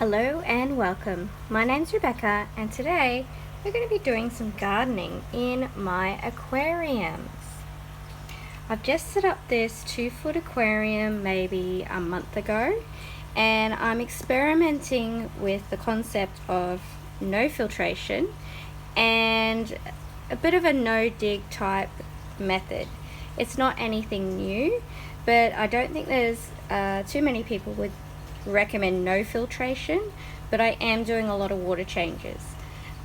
Hello and welcome. My name's Rebecca and today we're going to be doing some gardening in my aquariums. I've just set up this 2-foot aquarium maybe a month ago, and I'm experimenting with the concept of no filtration and a bit of a no dig type method. It's not anything new, but I don't think there's too many people would recommend no filtration, but I am doing a lot of water changes.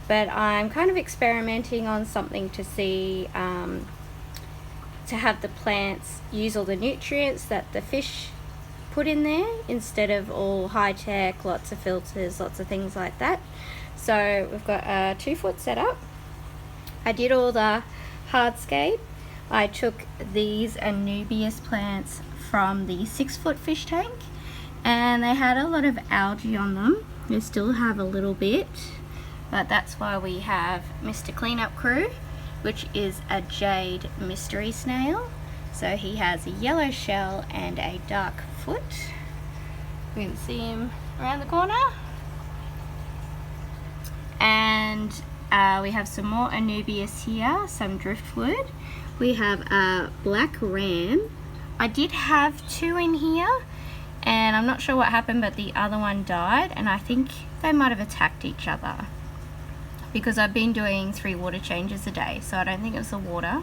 But I'm kind of experimenting on something to see to have the plants use all the nutrients that the fish put in there instead of all high-tech, lots of filters, lots of things like that. So we've got a 2-foot setup. I did all the hardscape. I took these Anubias plants from the 6-foot fish tank, and they had a lot of algae on them. They still have a little bit, but that's why we have Mr. Cleanup Crew, which is a jade mystery snail. So he has a yellow shell and a dark foot. You can see him around the corner. And we have some more Anubias here, some driftwood. We have a black ram. I did have 2 in here, and I'm not sure what happened, but the other one died, and I think they might have attacked each other because I've been doing 3 water changes a day, so I don't think it was the water.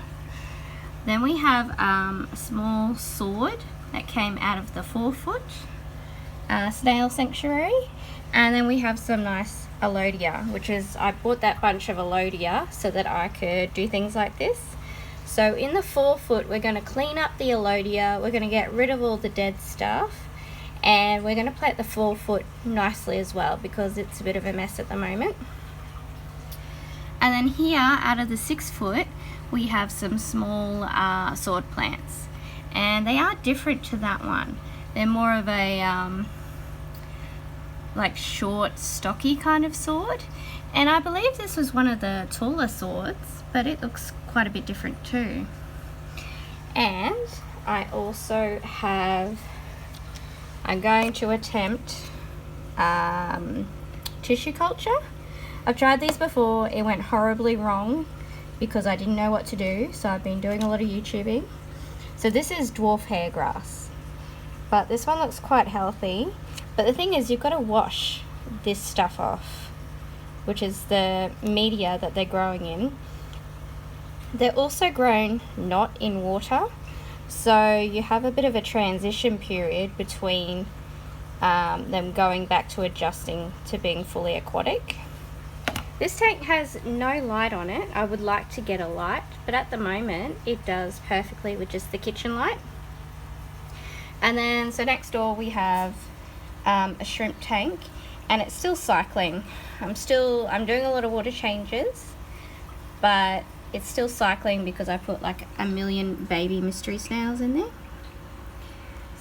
Then we have a small sword that came out of the 4-foot snail sanctuary, and then we have some nice Alodia, which is, I bought that bunch of Alodia so that I could do things like this. So in the 4-foot, we're going to clean up the Alodia, we're going to get rid of all the dead stuff, and we're going to plant the 4-foot nicely as well because it's a bit of a mess at the moment. And then here, out of the 6-foot, we have some small sword plants, and they are different to that one. They're more of a like short, stocky kind of sword, and I believe this was one of the taller swords, but it looks quite a bit different too. And I also have, I'm going to attempt tissue culture. I've tried these before. It went horribly wrong because I didn't know what to do, so I've been doing a lot of YouTubing. So this is dwarf hairgrass, but this one looks quite healthy. But the thing is, you've got to wash this stuff off, which is the media that they're growing in. They're also grown not in water, so you have a bit of a transition period between them going back to adjusting to being fully aquatic. This tank has no light on it. I would like to get a light, but at the moment it does perfectly with just the kitchen light. And then, so next door we have a shrimp tank, and it's still cycling. I'm doing a lot of water changes, but it's still cycling because I put like a million baby mystery snails in there.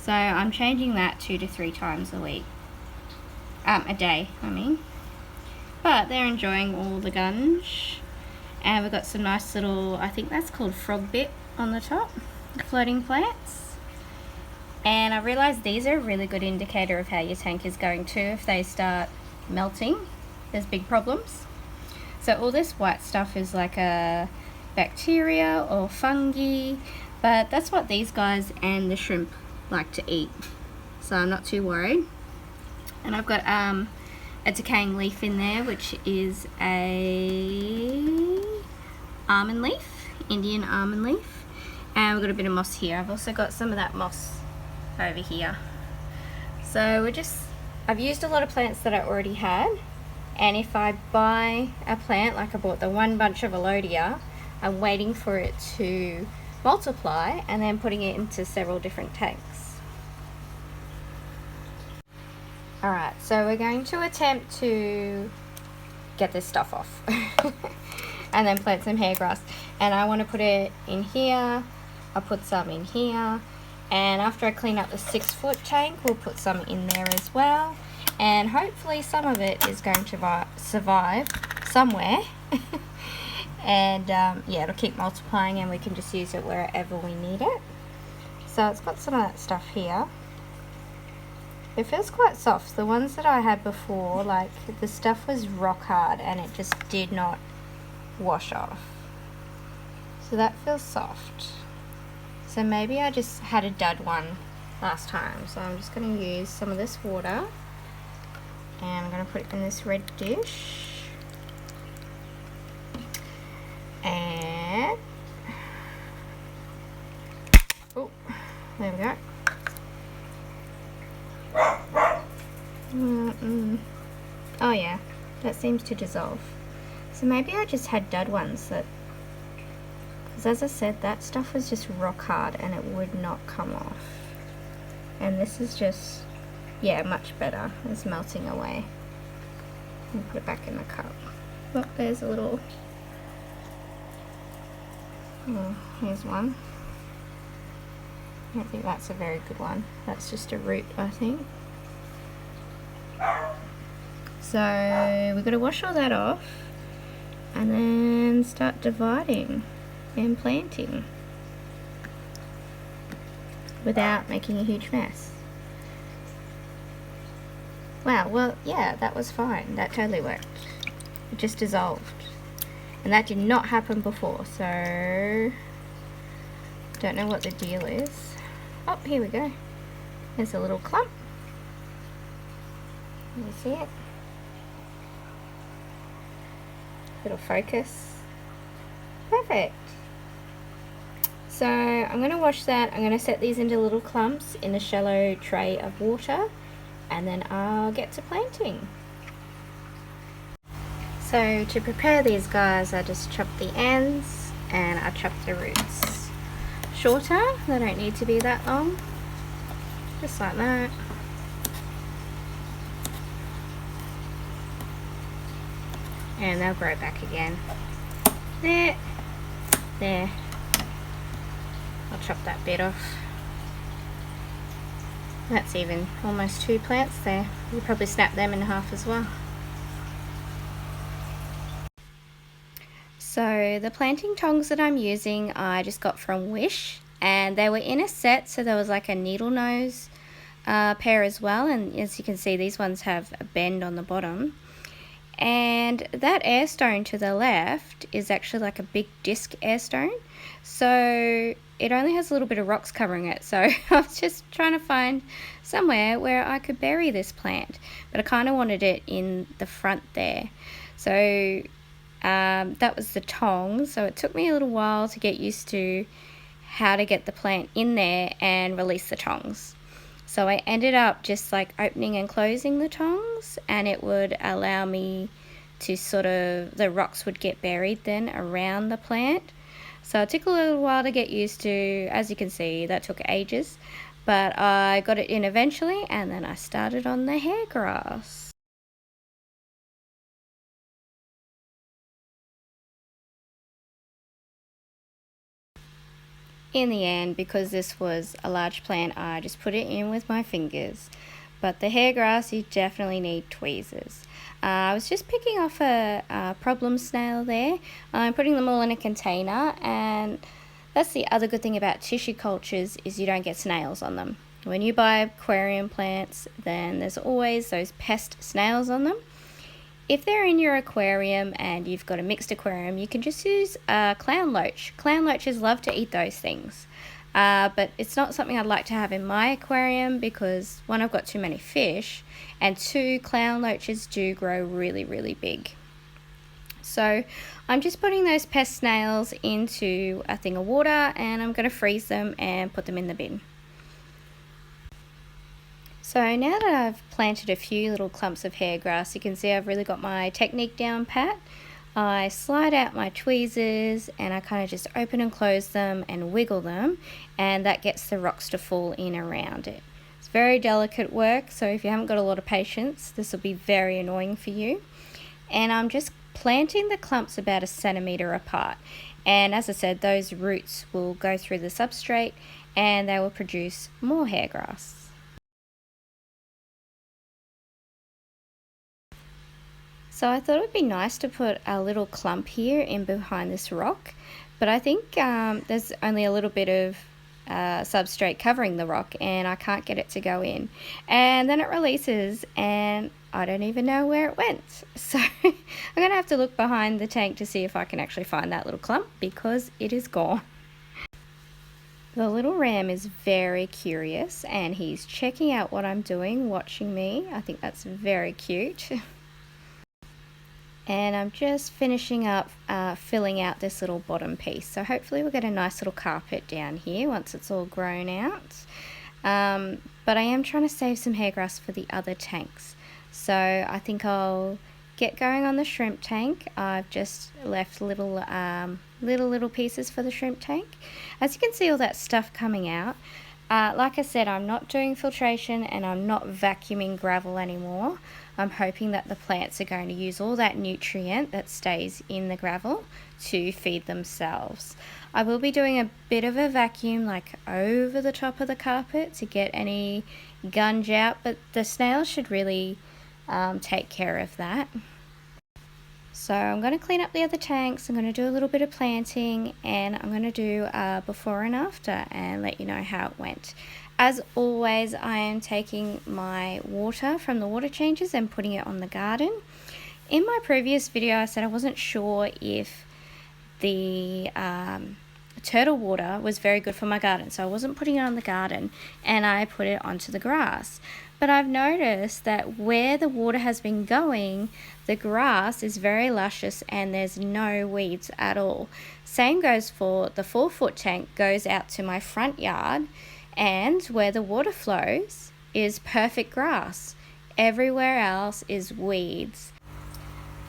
So I'm changing that 2 to 3 times a week. A day, I mean. But they're enjoying all the gunge. And we've got some nice little, I think that's called frog bit on the top, floating plants. And I realized these are a really good indicator of how your tank is going too. If they start melting, there's big problems. So all this white stuff is like a bacteria or fungi, but that's what these guys and the shrimp like to eat, so I'm not too worried. And I've got a decaying leaf in there, which is a almond leaf, Indian almond leaf, and we've got a bit of moss here. I've also got some of that moss over here. So I've used a lot of plants that I already had, and if I buy a plant, like I bought the one bunch of Alodia, I'm waiting for it to multiply and then putting it into several different tanks. Alright, so we're going to attempt to get this stuff off and then plant some hairgrass. And I want to put it in here, I'll put some in here, and after I clean up the 6-foot tank, we'll put some in there as well. And hopefully some of it is going to survive somewhere. And yeah, it'll keep multiplying and we can just use it wherever we need it. So it's got some of that stuff here. It feels quite soft. The ones that I had before, like the stuff was rock hard and it just did not wash off. So that feels soft. So maybe I just had a dud one last time. So I'm just going to use some of this water and I'm going to put it in this red dish. And oh, there we go. Oh yeah, that seems to dissolve. So maybe I just had dud ones that, because as I said, that stuff was just rock hard and it would not come off. And this is just, yeah, much better. It's melting away. And put it back in the cup. Look, there's a little, oh, here's one. I don't think that's a very good one. That's just a root, I think. So we've got to wash all that off and then start dividing and planting without making a huge mess. Wow, well, yeah, that was fine. That totally worked. It just dissolved. And that did not happen before, so don't know what the deal is. Oh, here we go. There's a little clump. You see it? Little focus. Perfect. So I'm going to wash that. I'm going to set these into little clumps in a shallow tray of water and then I'll get to planting. So to prepare these guys, I just chop the ends and I chop the roots shorter. They don't need to be that long. Just like that. And they'll grow back again. There. There. I'll chop that bit off. That's even almost 2 plants there. You probably snap them in half as well. So the planting tongs that I'm using I just got from Wish, and they were in a set, so there was like a needle nose pair as well, and as you can see these ones have a bend on the bottom. And that air stone to the left is actually like a big disc air stone, so it only has a little bit of rocks covering it. So I was just trying to find somewhere where I could bury this plant, but I kind of wanted it in the front there. So that was the tongs, so it took me a little while to get used to how to get the plant in there and release the tongs. So I ended up just like opening and closing the tongs, and it would allow me to sort of, the rocks would get buried then around the plant. So it took a little while to get used to. As you can see, that took ages, but I got it in eventually, and then I started on the hair grass. In the end, because this was a large plant, I just put it in with my fingers. But the hair grass, you definitely need tweezers. I was just picking off a problem snail there. I'm putting them all in a container, and that's the other good thing about tissue cultures is you don't get snails on them. When you buy aquarium plants, then there's always those pest snails on them. If they're in your aquarium and you've got a mixed aquarium, you can just use clown loach. Clown loaches love to eat those things. But it's not something I'd like to have in my aquarium because, one, I've got too many fish, and 2, clown loaches do grow really, really big. So I'm just putting those pest snails into a thing of water, and I'm going to freeze them and put them in the bin. So now that I've planted a few little clumps of hair grass, you can see I've really got my technique down pat. I slide out my tweezers and I kind of just open and close them and wiggle them, and that gets the rocks to fall in around it. It's very delicate work, so if you haven't got a lot of patience, this will be very annoying for you. And I'm just planting the clumps about 1 centimetre apart, and as I said, those roots will go through the substrate and they will produce more hair grass. So I thought it would be nice to put a little clump here in behind this rock, but I think there's only a little bit of substrate covering the rock, and I can't get it to go in. And then it releases and I don't even know where it went. So I'm going to have to look behind the tank to see if I can actually find that little clump, because it is gone. The little ram is very curious and he's checking out what I'm doing, watching me. I think that's very cute. And I'm just finishing up filling out this little bottom piece. So hopefully we'll get a nice little carpet down here once it's all grown out. But I am trying to save some hair grass for the other tanks. So I think I'll get going on the shrimp tank. I've just left little pieces for the shrimp tank. As you can see, all that stuff coming out. Like I said, I'm not doing filtration and I'm not vacuuming gravel anymore. I'm hoping that the plants are going to use all that nutrient that stays in the gravel to feed themselves. I will be doing a bit of a vacuum, like over the top of the carpet, to get any gunge out, but the snails should really take care of that. So I'm going to clean up the other tanks, I'm going to do a little bit of planting, and I'm going to do a before and after and let you know how it went. As always, I am taking my water from the water changes and putting it on the garden. In my previous video I said I wasn't sure if the turtle water was very good for my garden, so I wasn't putting it on the garden and I put it onto the grass. But I've noticed that where the water has been going, the grass is very luscious and there's no weeds at all. Same goes for the 4-foot tank, goes out to my front yard, and where the water flows is perfect grass. Everywhere else is weeds.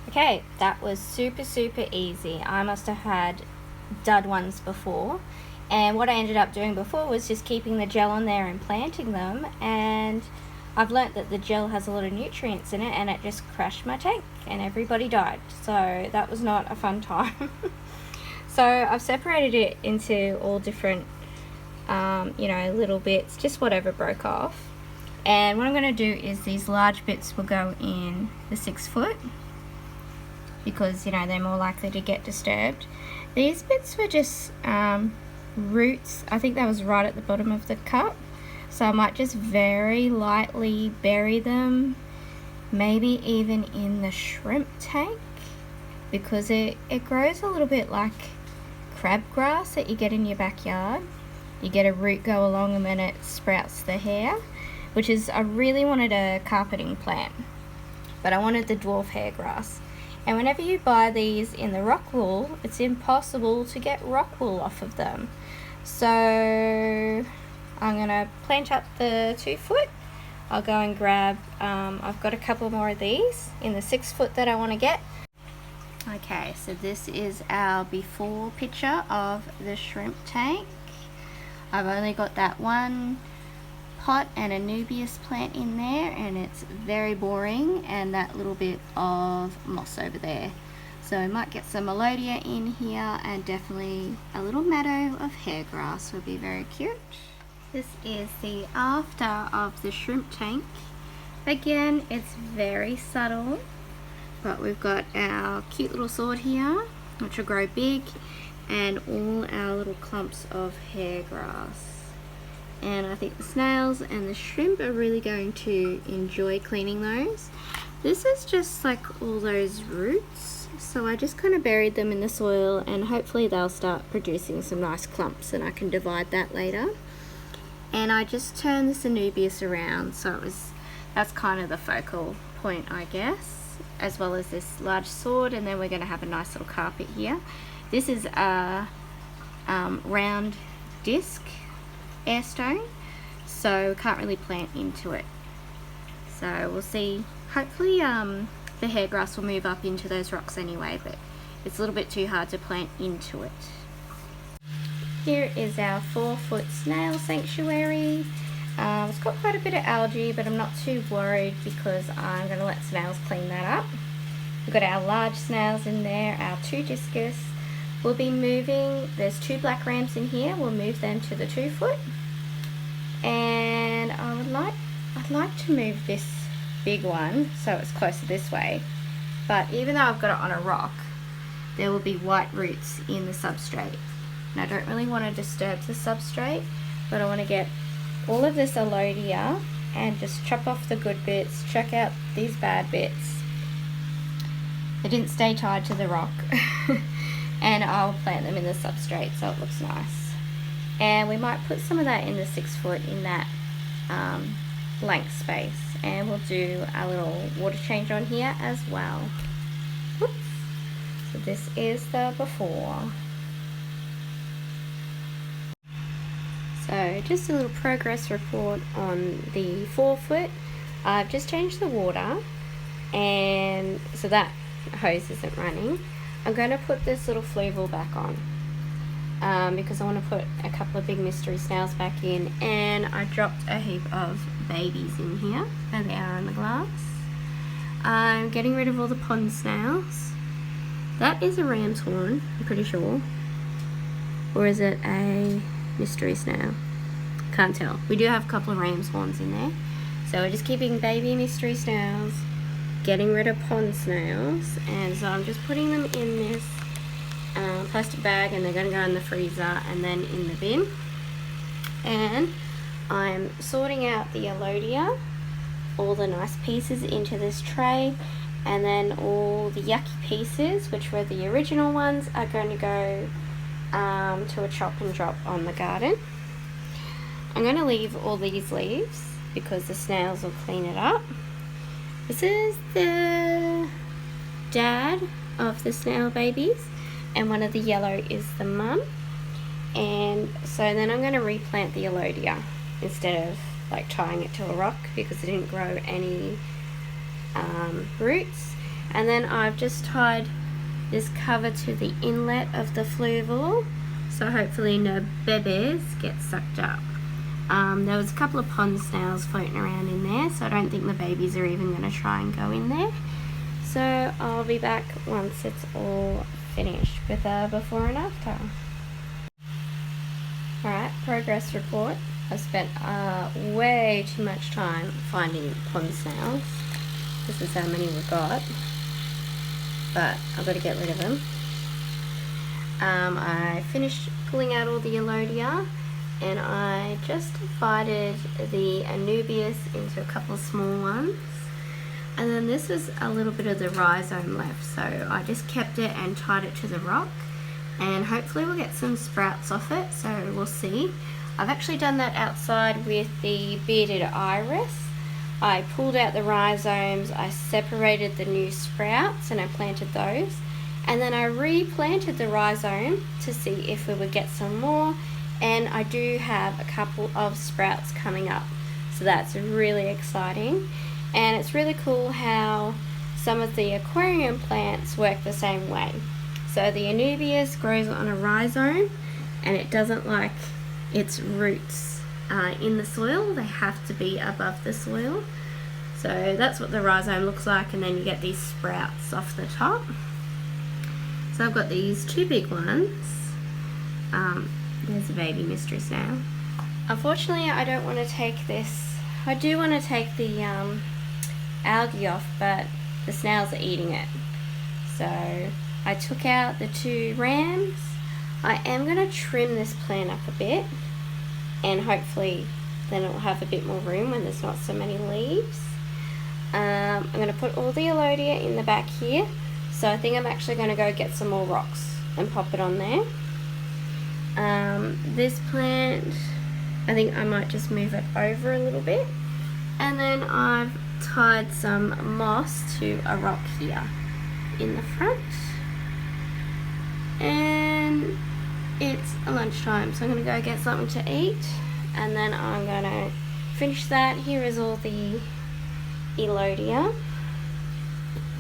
Okay, that was super easy. I must have had dud ones before, and what I ended up doing before was just keeping the gel on there and planting them, and I've learnt that the gel has a lot of nutrients in it, and it just crashed my tank and everybody died. So that was not a fun time. So I've separated it into all different little bits, just whatever broke off. And what I'm going to do is these large bits will go in the 6-foot, because they're more likely to get disturbed. These bits were just roots. I think that was right at the bottom of the cup, so I might just very lightly bury them, maybe even in the shrimp tank, because it grows a little bit like crabgrass that you get in your backyard. You get a root go along and then it sprouts the hair, which is, I really wanted a carpeting plant, but I wanted the dwarf hair grass. And whenever you buy these in the rock wool, it's impossible to get rock wool off of them. So I'm gonna plant up the 2-foot. I'll go and grab, I've got a couple more of these in the 6-foot that I want to get. Okay, so this is our before picture of the shrimp tank. I've only got that one pot and a Nubius plant in there, and it's very boring, and that little bit of moss over there. So I might get some melodia in here, and definitely a little meadow of hair grass would be very cute. This is the after of the shrimp tank. Again, it's very subtle, but we've got our cute little sword here, which will grow big, and all our little clumps of hair grass. And I think the snails and the shrimp are really going to enjoy cleaning those. This is just like all those roots, so I just kind of buried them in the soil, and hopefully they'll start producing some nice clumps and I can divide that later. And I just turned the Anubias around, so that's kind of the focal point, I guess, as well as this large sword, and then we're going to have a nice little carpet here. This is a round disc airstone, so we can't really plant into it. So we'll see. Hopefully the hair grass will move up into those rocks anyway, but it's a little bit too hard to plant into it. Here is our 4-foot snail sanctuary. It's got quite a bit of algae, but I'm not too worried because I'm going to let snails clean that up. We've got our large snails in there, our 2 discus. We'll be moving, there's 2 black rams in here, we'll move them to the 2-foot. And I'd like to move this big one so it's closer this way. But even though I've got it on a rock, there will be white roots in the substrate. And I don't really want to disturb the substrate. but I want to get all of this alodia and just chop off the good bits, chuck out these bad bits. They didn't stay tied to the rock. And I'll plant them in the substrate so it looks nice. And we might put some of that in the 6 foot in that blank space, and we'll do a little water change on here as well. Whoops. So this is the before. So just a little progress report on the 4 foot. I've just changed the water, and so that hose isn't running. I'm going to put this little fluval back on because I want to put a couple of big mystery snails back in, and I dropped a heap of babies in here. There they are in the glass. I'm getting rid of all the pond snails. That is a ram's horn, I'm pretty sure. Or is it a mystery snail? Can't tell. We do have a couple of ram's horns in there. So we're just keeping baby mystery snails, getting rid of pond snails, and so I'm just putting them in this plastic bag, and they're going to go in the freezer and then in the bin. And I'm sorting out the alodia, all the nice pieces into this tray, and then all the yucky pieces, which were the original ones, are going to go to a chop and drop on the garden. I'm going to leave all these leaves because the snails will clean it up. This is the dad of the snail babies, and one of the yellow is the mum. And so then I'm going to replant the alodia instead of like tying it to a rock because it didn't grow any roots. And then I've just tied this cover to the inlet of the fluval, so hopefully no babies get sucked up. There was a couple of pond snails floating around in there, so I don't think the babies are even going to try and go in there. So I'll be back once it's all finished with a before and after. Alright, progress report. I spent way too much time finding pond snails. This is how many we got, but I've got to get rid of them. I finished pulling out all the alodia, and I just divided the anubias into a couple of small ones, and then this is a little bit of the rhizome left, so I just kept it and tied it to the rock, and hopefully we'll get some sprouts off it, so we'll see. I've actually done that outside with the bearded iris. I pulled out the rhizomes, I separated the new sprouts and I planted those, and then I replanted the rhizome to see if we would get some more, and I do have a couple of sprouts coming up, so that's really exciting. And it's really cool how some of the aquarium plants work the same way. So the anubias grows on a rhizome, and it doesn't like its roots in the soil, they have to be above the soil. So that's what the rhizome looks like, and then you get these sprouts off the top. So I've got these two big ones. There's a baby mystery snail. Unfortunately, I don't want to take this. I do want to take the algae off, but the snails are eating it. So I took out the two rams. I am going to trim this plant up a bit, and hopefully then it will have a bit more room when there's not so many leaves. I'm going to put all the alodia in the back here, so I think I'm actually going to go get some more rocks and pop it on there. This plant, I think I might just move it over a little bit, and then I've tied some moss to a rock here in the front, and it's lunchtime, so I'm going to go get something to eat, and then I'm going to finish that. Here is all the elodia,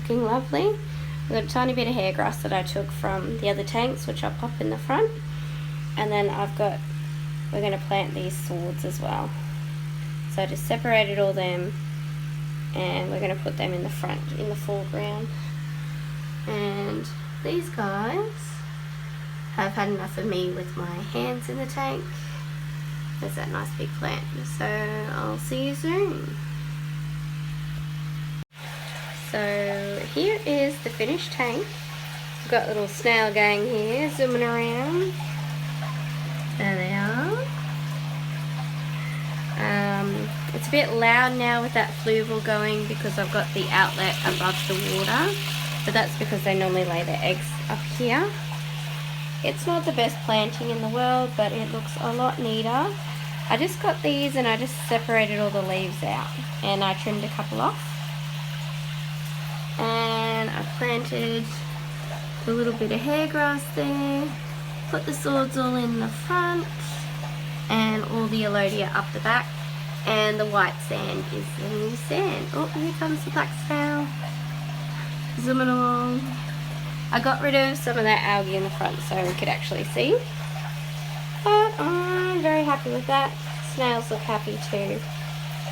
looking lovely. I've got a tiny bit of hair grass that I took from the other tanks, which I'll pop in the front, and then we're going to plant these swords as well. So I just separated all them, and we're going to put them in the front, in the foreground. And these guys have had enough of me with my hands in the tank. There's that nice big plant. So I'll see you soon. So here is the finished tank. We've got little snail gang here zooming around. There they are. It's a bit loud now with that fluval going because I've got the outlet above the water, but that's because they normally lay their eggs up here. It's not the best planting in the world, but it looks a lot neater. I just got these and I just separated all the leaves out and I trimmed a couple off. And I planted a little bit of hair grass there, put the swords all in the front and all the elodea up the back, and the white sand is the new sand. Oh, here comes the black snail, zooming along. I got rid of some of that algae in the front so we could actually see, but I'm very happy with that. Snails look happy too,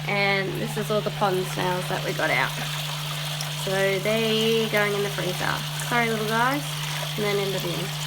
and this is all the pond snails that we got out, so they're going in the freezer. Sorry little guys, and then in the bin.